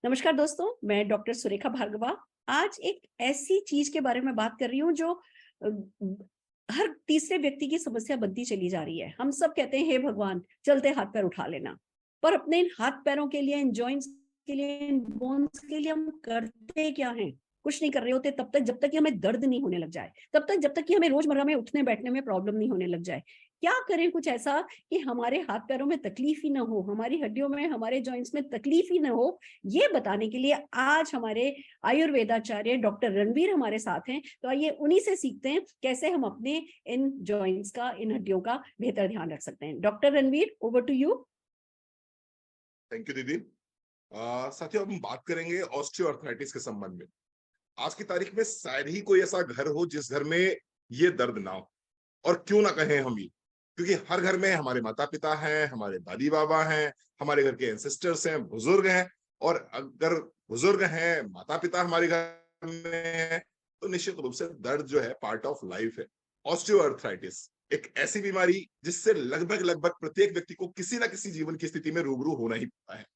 नमस्कार दोस्तों, मैं डॉक्टर सुरेखा भार्गवा। आज एक ऐसी चीज के बारे में बात कर रही हूँ जो अ, हर तीसरे व्यक्ति की समस्या बनती चली जा रही है। हम सब कहते हैं, हे भगवान, चलते हाथ पैर उठा लेना। पर अपने इन हाथ पैरों के लिए, इन जॉइंट्स के लिए, इन बोन्स के लिए हम करते क्या हैं? कुछ नहीं कर रहे होते तब तक, जब तक कि हमें दर्द नहीं होने लग जाए। तब तक, जब तक कि हमें रोजमर्रा में उठने बैठने में प्रॉब्लम नहीं होने लग जाए। क्या करें कुछ ऐसा कि हमारे हाथ पैरों में तकलीफ ही ना हो, हमारी हड्डियों में, हमारे जॉइंट्स में तकलीफ ही ना हो? ये बताने के लिए आज हमारे आयुर्वेदाचार्य डॉक्टर रणवीर हमारे साथ हैं। तो आइए उन्हीं से सीखते हैं कैसे हम अपने इन जॉइंट्स का, इन हड्डियों का बेहतर ध्यान रख सकते हैं। Doctor Ranveer, over to you. Thank you दीदी। साथियों, अब हम बात करेंगे ऑस्टियोआर्थराइटिस के संबंध में। आज की तारीख में शायद ही कोई ऐसा घर हो जिस घर में ये दर्द ना हो। और क्यों ना कहें हम ये, क्योंकि हर घर में हमारे माता पिता हैं, हमारे दादी बाबा हैं, हमारे घर के एंसेस्टर्स हैं, बुजुर्ग हैं। और अगर बुजुर्ग हैं, माता पिता हमारे घर में हैं, तो निश्चित रूप से दर्द जो है पार्ट ऑफ लाइफ है। ऑस्टियोआर्थराइटिस एक ऐसी बीमारी जिससे लगभग लगभग प्रत्येक व्यक्ति को किसी ना किसी जीवन की स्थिति में रूबरू होना ही पड़ता है।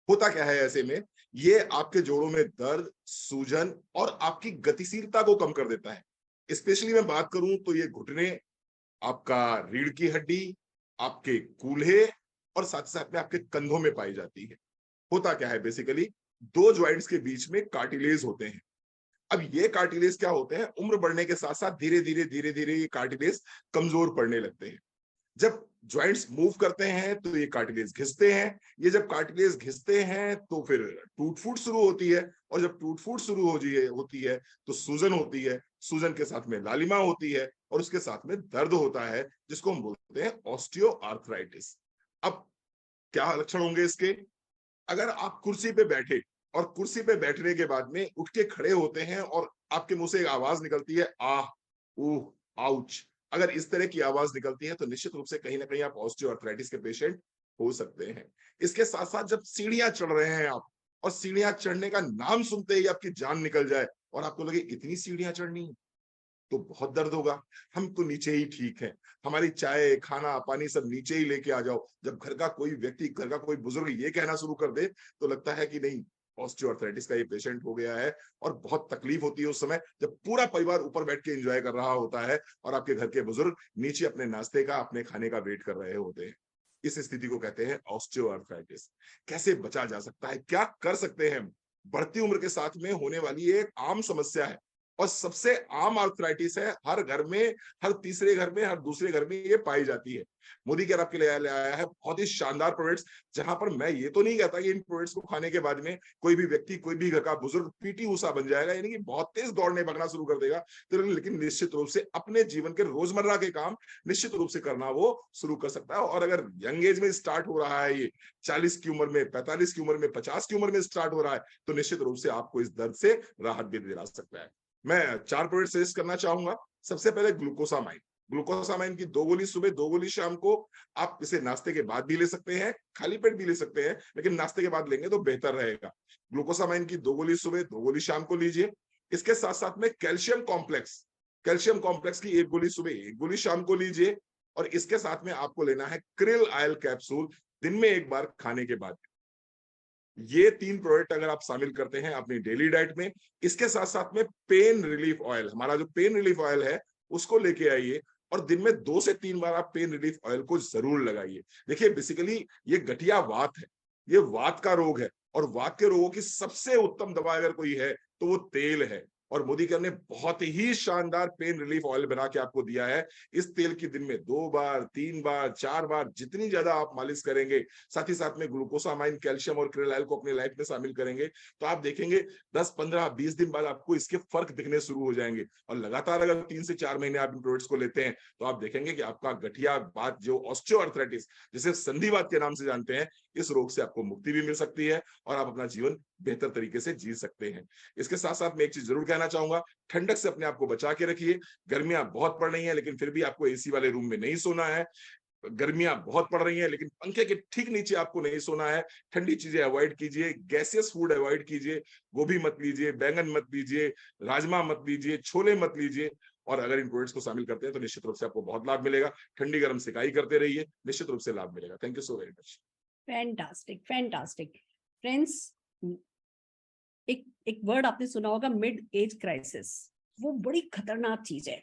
होता क्या है ऐसे में, ये आपके जोड़ों में दर्द, सूजन और आपकी गतिशीलता को कम कर देता है। स्पेशली मैं बात करूं तो ये घुटने, आपका रीढ़ की हड्डी, आपके कूल्हे और साथ साथ में आपके कंधों में पाई जाती है। होता क्या है, बेसिकली दो ज्वाइंट्स के बीच में कार्टिलेज होते हैं। अब ये कार्टिलेज क्या होते हैं, उम्र बढ़ने के साथ साथ धीरे धीरे ये कार्टिलेज कमजोर पड़ने लगते हैं। जब ज्वाइंट्स मूव करते हैं तो ये कार्टिलेज घिसते हैं। ये जब कार्टिलेज घिसते हैं तो फिर टूट फूट शुरू होती है। और जब टूट फूट शुरू होती है तो सूजन होती है। सूजन के साथ में लालिमा होती है और उसके साथ में दर्द होता है, जिसको हम बोलते हैं ऑस्टियोआर्थराइटिस। अब क्या लक्षण होंगे इसके? अगर आप कुर्सी पे बैठे और कुर्सी पे बैठने के बाद में उठ के खड़े होते हैं और आपके मुंह से एक आवाज निकलती है, आह, ऊह, आउच। अगर इस तरह की आवाज निकलती है तो निश्चित रूप से कहीं ना कहीं आप ऑस्टियोआर्थराइटिस के पेशेंट हो सकते हैं। इसके साथ साथ जब सीढ़ियां चढ़ रहे हैं आप, और सीढ़ियां चढ़ने का नाम सुनते ही आपकी जान निकल जाए और आपको लगे इतनी सीढ़ियां चढ़नी है, तो बहुत दर्द होगा। हम तो नीचे ही ठीक है, हमारी चाय, खाना, पानी सब नीचे ही लेके आ जाओ। जब घर का कोई व्यक्ति, घर का कोई बुजुर्ग ये कहना शुरू कर दे तो लगता है कि नहीं, ऑस्टियोआर्थराइटिस का ये पेशेंट हो गया है। और बहुत तकलीफ होती है उस समय जब पूरा परिवार ऊपर बैठ के एंजॉय कर रहा होता है और आपके घर के बुजुर्ग नीचे अपने नाश्ते का, अपने खाने का वेट कर रहे होते हैं। इस स्थिति को कहते हैं ऑस्टियोआर्थराइटिस। कैसे बचा जा सकता है, क्या कर सकते हैं हम? बढ़ती उम्र के साथ में होने वाली एक आम समस्या है और सबसे आम आर्थराइटिस है। हर घर में, हर तीसरे घर में, हर दूसरे घर में ये पाई जाती है। मोदी केयर आपके लिए ले आया है बहुत ही शानदार प्रोडक्ट्स, जहां पर मैं ये तो नहीं कहता कि इन प्रोडक्ट्स को खाने के बाद में कोई भी व्यक्ति, कोई भी घर का बुजुर्ग पीटी ऊषा बन जाएगा, यानी कि बहुत तेज दौड़ने भागना शुरू कर देगा। तो लेकिन निश्चित रूप से अपने जीवन के रोजमर्रा के काम निश्चित रूप से करना वो शुरू कर सकता है। और अगर यंग एज में स्टार्ट हो रहा है ये, 40 की उम्र में, 45 की उम्र में, 50 की उम्र में स्टार्ट हो रहा है, तो निश्चित रूप से आपको इस दर्द से राहत भी दिला सकता है। मैं 4 प्रोडक्ट सजेस्ट करना चाहूंगा। सबसे पहले ग्लूकोसामाइन। ग्लूकोसामाइन की 2 गोली सुबह, 2 गोली शाम को। आप इसे नाश्ते के बाद भी ले सकते हैं, खाली पेट भी ले सकते हैं, लेकिन नाश्ते के बाद लेंगे तो बेहतर रहेगा। ग्लूकोसामाइन की 2 गोली सुबह, 2 गोली शाम को लीजिए। इसके साथ साथ में कैल्शियम कॉम्प्लेक्स की 1 गोली सुबह, 1 गोली शाम को लीजिए। और इसके साथ में आपको लेना है क्रिल आयल कैप्सूल, दिन में 1 बार खाने के बाद। ये 3 प्रोडक्ट अगर आप शामिल करते हैं अपनी डेली डाइट में, इसके साथ साथ में पेन रिलीफ ऑयल, हमारा जो पेन रिलीफ ऑयल है उसको लेके आइए। और दिन में 2 से 3 बार आप पेन रिलीफ ऑयल को जरूर लगाइए। देखिए, बेसिकली ये गठिया वात है, ये वात का रोग है। और वात के रोगों की सबसे उत्तम दवा अगर कोई है तो वो तेल है। और मोदी केयर ने बहुत ही शानदार पेन रिलीफ ऑयल बना के आपको दिया है। इस तेल की दिन में 2 बार, 3 बार, 4 बार, जितनी ज्यादा आप मालिश करेंगे, साथ ही साथ में ग्लूकोसामाइन, कैल्शियम और क्रिल को अपनी लाइफ में शामिल करेंगे, तो आप देखेंगे 10, 15, 20 दिन बाद आपको इसके फर्क दिखने शुरू हो जाएंगे। और लगातार अगर 3 से 4 महीने आप इन प्रोडक्ट्स को लेते हैं तो आप देखेंगे कि आपका गठिया बात, जो ऑस्टियोआर्थराइटिस, जिसे संधिवात के नाम से जानते हैं, इस रोग से आपको मुक्ति भी मिल सकती है और आप अपना जीवन बेहतर तरीके से जी सकते हैं। इसके साथ साथ मैं एक चीज जरूर कहना चाहूंगा, ठंडक से अपने आप को बचा के रखिए। गर्मियां बहुत पड़ रही हैं लेकिन फिर भी आपको एसी वाले रूम में नहीं सोना है। गर्मियां बहुत पड़ रही हैं लेकिन पंखे के ठीक नीचे आपको नहीं सोना है। ठंडी चीजें अवॉइड कीजिए, गैसियस फूड अवॉइड कीजिए। गोभी मत लीजिए, बैंगन मत लीजिए, राजमा मत लीजिए, छोले मत लीजिए। और अगर इन प्रोडक्ट्स को शामिल करते हैं तो निश्चित रूप से आपको बहुत लाभ मिलेगा। ठंडी गर्म सिकाई करते रहिए, निश्चित रूप से लाभ मिलेगा। Thank you so very much. Fantastic, fantastic. Friends, एक एक वर्ड आपने सुना होगा, मिड एज क्राइसिस। वो बड़ी खतरनाक चीज है।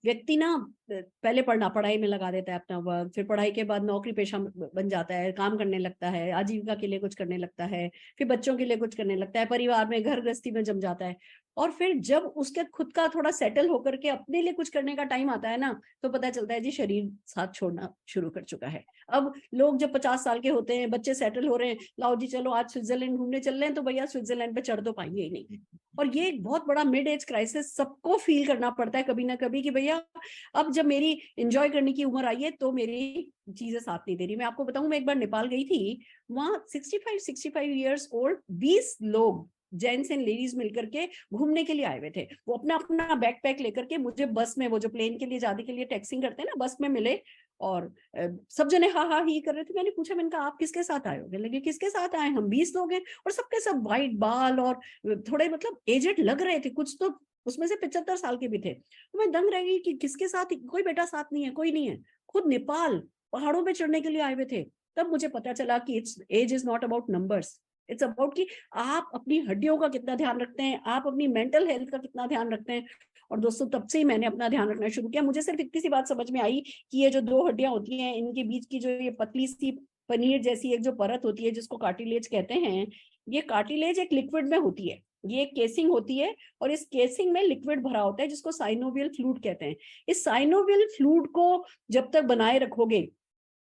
व्यक्ति ना पहले पढ़ाई में लगा देता है अपना वर्क, फिर पढ़ाई के बाद नौकरी पेशा बन जाता है, काम करने लगता है, आजीविका के लिए कुछ करने लगता है, फिर बच्चों के लिए कुछ करने लगता है, परिवार में घर गृहस्थी में जम जाता है। और फिर जब उसके खुद का थोड़ा सेटल होकर के अपने लिए कुछ करने का टाइम आता है ना, तो पता चलता है जी शरीर साथ छोड़ना शुरू कर चुका है। अब लोग जब 50 साल के होते हैं, बच्चे सेटल हो रहे हैं, लाओ जी चलो आज स्विट्जरलैंड घूमने चल रहे हैं, तो भैया स्विट्जरलैंड पे चढ़ तो पाएंगे ही नहीं। और ये एक बहुत बड़ा मिड एज क्राइसिस सबको फील करना पड़ता है कभी ना कभी, कि भैया अब जब मेरी एंजॉय करने की उम्र आई है तो मेरी चीजें साथ नहीं दे रही। मैं आपको बताऊं, मैं एक बार नेपाल गई थी, वहां 65 ईयर्स ओल्ड 20 लोग जेंट्स एंड लेडीज मिलकर के घूमने के लिए आए हुए थे। वो अपना अपना बैकपैक लेकर के मुझे बस में, वो जो प्लेन के लिए जाने के लिए टैक्सिंग करते हैं ना, बस में मिले। और सब जने हा हा ही कर रहे थे। मैंने पूछा, मैंने कहा आप किसके साथ आए हो? लगे किसके साथ आए? हम 20 लोग हैं। और सबके सब वाइट बाल और थोड़े मतलब एजेड लग रहे थे, कुछ तो उसमें से 75 साल के भी थे। तो मैं दंग रह गई कि किसके साथ, कोई बेटा साथ नहीं है, कोई नहीं है। खुद नेपाल पहाड़ों पे चढ़ने के लिए आए हुए थे। तब मुझे पता चला कि it's age is not about numbers, it's about कि आप अपनी हड्डियों का कितना ध्यान रखते हैं, आप अपनी मेंटल हेल्थ का कितना ध्यान रखते हैं। और दोस्तों, तब से ही मैंने अपना ध्यान रखना शुरू किया। मुझे सिर्फ इतनी सी बात समझ में आई कि ये जो दो हड्डियां होती हैं, इनके बीच की जो ये पतली सी पनीर जैसी एक जो परत होती है, जिसको कार्टिलेज कहते हैं, ये कार्टिलेज एक लिक्विड में होती है। ये एक केसिंग होती है, और इस केसिंग में लिक्विड भरा होता है जिसको साइनोवियल फ्लूइड कहते हैं। इस साइनोवियल फ्लूइड को जब तक बनाए रखोगे,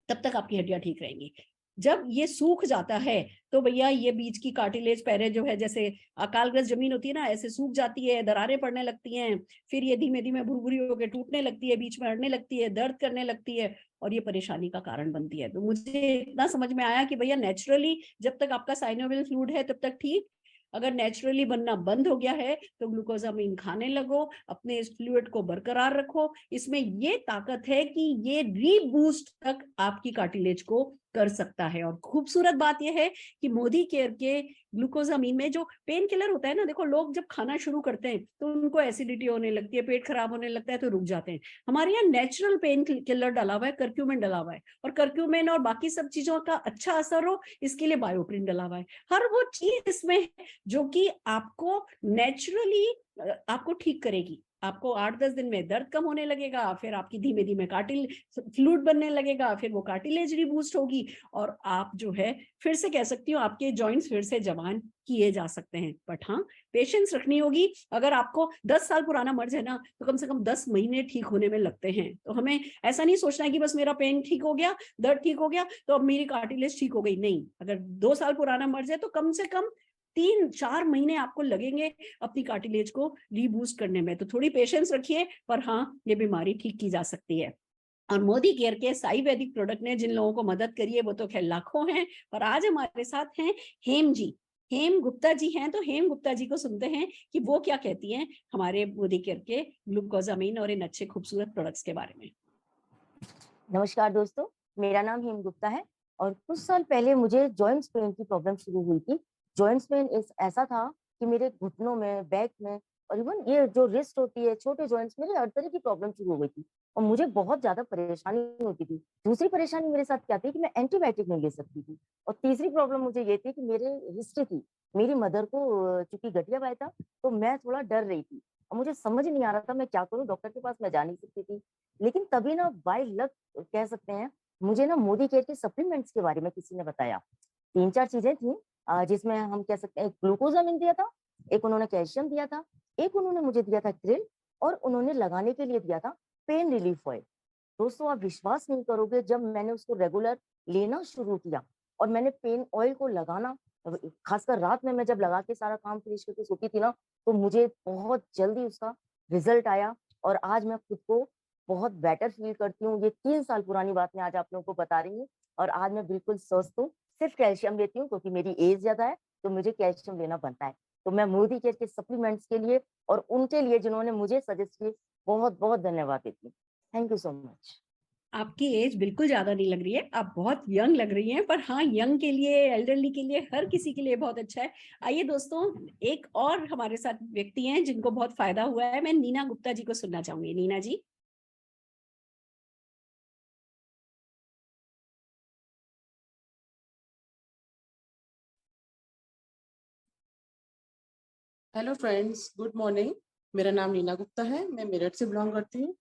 तब तक आपकी हड्डियां ठीक रहेंगी। जब ये सूख जाता है, तो भैया ये बीच की कार्टिलेज पैरे जो है, जैसे अकालग्रस्त जमीन होती है ना, ऐसे सूख जाती है, दरारें पड़ने लगती हैं। फिर ये धीमे धीमे भुरभुरी होकर टूटने लगती है, बीच में अड़ने लगती है, दर्द करने लगती है, और ये परेशानी का कारण बनती है। तो मुझे इतना समझ में आया कि भैया नेचुरली जब तक आपका साइनोवियल फ्लूइड है तब तक ठीक, अगर नेचुरली बनना बंद हो गया है तो ग्लूकोजामिन खाने लगो, अपने इस फ्लूइड को बरकरार रखो। इसमें ये ताकत है कि ये रीबूस्ट तक आपकी कार्टिलेज को कर सकता है। और खूबसूरत बात यह है कि मोदी केयर के ग्लूकोजामिन में जो पेन किलर होता है ना, देखो लोग जब खाना शुरू करते हैं तो उनको एसिडिटी होने लगती है, पेट खराब होने लगता है, तो रुक जाते हैं। हमारे यहाँ नेचुरल पेन किलर डला हुआ है, कर्क्यूमिन डला हुआ है, और कर्क्यूमिन और बाकी सब चीजों का अच्छा असर हो इसके लिए बायोप्रिन डला हुआ है। हर वो चीज इसमें है जो कि आपको नेचुरली आपको ठीक करेगी। आपको 8-10 दिन में दर्द कम होने लगेगा, फिर आपकी धीमे धीमे फ्लूइड बनने लगेगा, फिर वो कार्टिलेज रीबूस्ट होगी, और आप जो है फिर से कह सकती हूँ आपके जॉइंट्स फिर से जवान किए जा सकते हैं। बट हाँ, पेशेंस रखनी होगी। अगर आपको 10 साल पुराना मर्ज है ना, तो कम से कम 10 महीने ठीक होने में लगते हैं। तो हमें ऐसा नहीं सोचना है कि बस मेरा पेन ठीक हो गया, दर्द ठीक हो गया, तो अब मेरी कार्टिलेज ठीक हो गई। नहीं, अगर 2 साल पुराना मर्ज है तो कम से कम 3-4 महीने आपको लगेंगे अपनी कार्टिलेज को रीबूस्ट करने में। तो थोड़ी पेशेंस रखिए, पर हाँ, ये बीमारी ठीक की जा सकती है। और मोदी केयर के साई वैदिक प्रोडक्ट ने जिन लोगों को मदद करी है वो तो खैर लाखों हैं। और आज हमारे साथ हैं हेम जी, हेम गुप्ता जी हैं। तो हेम गुप्ता जी को सुनते हैं कि वो क्या कहती हैं हमारे मोदी केयर के ग्लूकोजामिन और इन अच्छे खूबसूरत प्रोडक्ट्स के बारे में। नमस्कार दोस्तों, मेरा नाम हेम गुप्ता है और कुछ साल पहले मुझे जॉइंट्स पेन की प्रॉब्लम शुरू हुई थी। जॉइंट्स पेन ऐसा था कि मेरे घुटनों में, बैक में और इवन ये जो रिस्ट होती है, छोटे जॉइंट्स, मेरे हर तरह की प्रॉब्लम शुरू हो गई थी और मुझे बहुत ज्यादा परेशानी होती थी। दूसरी परेशानी मेरे साथ क्या थी कि मैं एंटीबायोटिक नहीं ले सकती थी। और तीसरी प्रॉब्लम मुझे ये थी कि मेरे हिस्ट्री थी, मेरी मदर को चूंकि गठिया पाया था, तो मैं थोड़ा डर रही थी और मुझे समझ नहीं आ रहा था मैं क्या करूं। डॉक्टर के पास मैं जा नहीं सकती थी। लेकिन तभी ना बाय लक कह सकते हैं, मुझे ना मोदी केयर के सप्लीमेंट्स के बारे में किसी ने बताया। 3-4 चीजें थी जिसमें हम कह सकते हैं, ग्लूकोजामिन दिया था, एक उन्होंने कैल्शियम दिया था, एक उन्होंने मुझे दिया था क्रिल, और उन्होंने लगाने के लिए दिया था पेन रिलीफ ऑयल। दोस्तों, आप विश्वास नहीं करोगे, जब मैंने उसको रेगुलर लेना शुरू किया और मैंने पेन ऑयल को लगाना, खासकर रात में मैं जब लगा के सारा काम फिनिश करके सोती थी ना, तो मुझे बहुत जल्दी उसका रिजल्ट आया और आज मैं खुद को बहुत बेटर फील करती हूँ। ये 3 साल पुरानी बात मैं आज आप लोगों को बता रही हूँ और आज मैं बिल्कुल स्वस्थ हूँ। सिर्फ कैल्शियम लेती हूँ क्योंकि मेरी एज ज्यादा है, तो मुझे कैल्शियम लेना बनता है। तो मैं मोदी केयर के सप्लीमेंट्स के लिए और उनके लिए जिन्होंने मुझे सजेस्ट किए, बहुत बहुत धन्यवाद देती हूँ। Thank you so much. आपकी एज बिल्कुल ज्यादा नहीं लग रही है, आप बहुत यंग लग रही हैं। पर हाँ, यंग के लिए, एल्डरली के लिए, हर किसी के लिए बहुत अच्छा है। आइए दोस्तों, एक और हमारे साथ व्यक्ति हैं जिनको बहुत फायदा हुआ है। मैं नीना गुप्ता जी को सुनना चाहूंगी। Neena ji. Hello friends, good morning. मेरा नाम नीना गुप्ता है, मैं मेरठ से बिलोंग करती हूँ।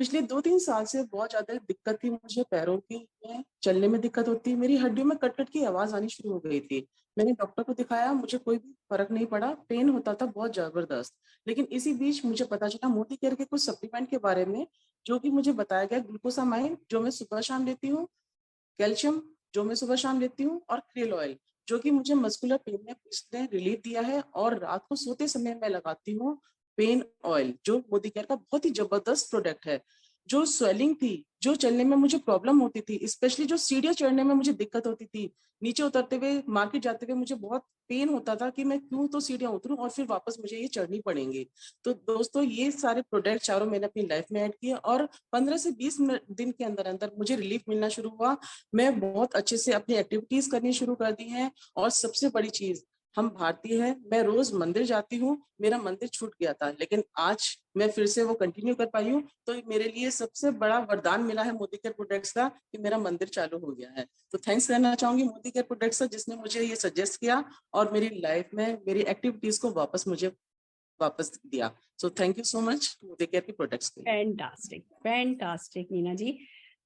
पिछले 2-3 साल से बहुत ज्यादा दिक्कत थी मुझे पैरों की, में चलने में दिक्कत होती, मेरी हड्डियों में कट कट की आवाज आनी शुरू हो गई थी। मैंने डॉक्टर को दिखाया, मुझे कोई भी फर्क नहीं पड़ा, पेन होता था बहुत जबरदस्त। लेकिन इसी बीच मुझे पता चला मोदी केयर के कुछ सप्लीमेंट के बारे में, जो कि मुझे बताया गया। ग्लूकोसामाइन जो मैं सुबह शाम लेती हूँ, कैल्शियम जो मैं सुबह शाम लेती हूँ, और क्रेल ऑयल जो कि मुझे मस्कुलर पेन में इसने रिलीफ दिया है। और रात को सोते समय मैं लगाती हूँ पेन ऑयल, जो मोदी केयर का बहुत ही जबरदस्त प्रोडक्ट है। जो स्वेलिंग थी, जो चलने में मुझे प्रॉब्लम होती थी, स्पेशली जो सीढ़ियां चढ़ने में मुझे दिक्कत होती थी, नीचे उतरते हुए मार्केट जाते हुए मुझे बहुत पेन होता था कि मैं क्यों तो सीढ़ियां उतरूं और फिर वापस मुझे ये चढ़नी पड़ेंगी। तो दोस्तों, ये सारे प्रोडक्ट चारों मैंने अपनी लाइफ में ऐड किए और 15 से 20 दिन के अंदर अंदर मुझे रिलीफ मिलना शुरू हुआ। मैं बहुत अच्छे से अपनी एक्टिविटीज करनी शुरू कर दी हैं। और सबसे बड़ी चीज, हम भारतीय हैं, मैं रोज मंदिर जाती हूँ, मेरा मंदिर छूट गया था, लेकिन आज मैं फिर से वो कंटिन्यू कर पाई हूँ। तो मेरे लिए सबसे बड़ा वरदान मिला है मोदी केयर प्रोडक्ट्स का, कि मेरा मंदिर चालू हो गया है। तो थैंक्स करना चाहूंगी मोदी केयर प्रोडक्ट्स का, जिसने मुझे ये सजेस्ट किया और मेरी लाइफ में मेरी एक्टिविटीज को मुझे वापस दिया। So thank you so much Modi care के प्रोडक्ट्स के लिए। फैंटास्टिक, फैंटास्टिक नीना जी।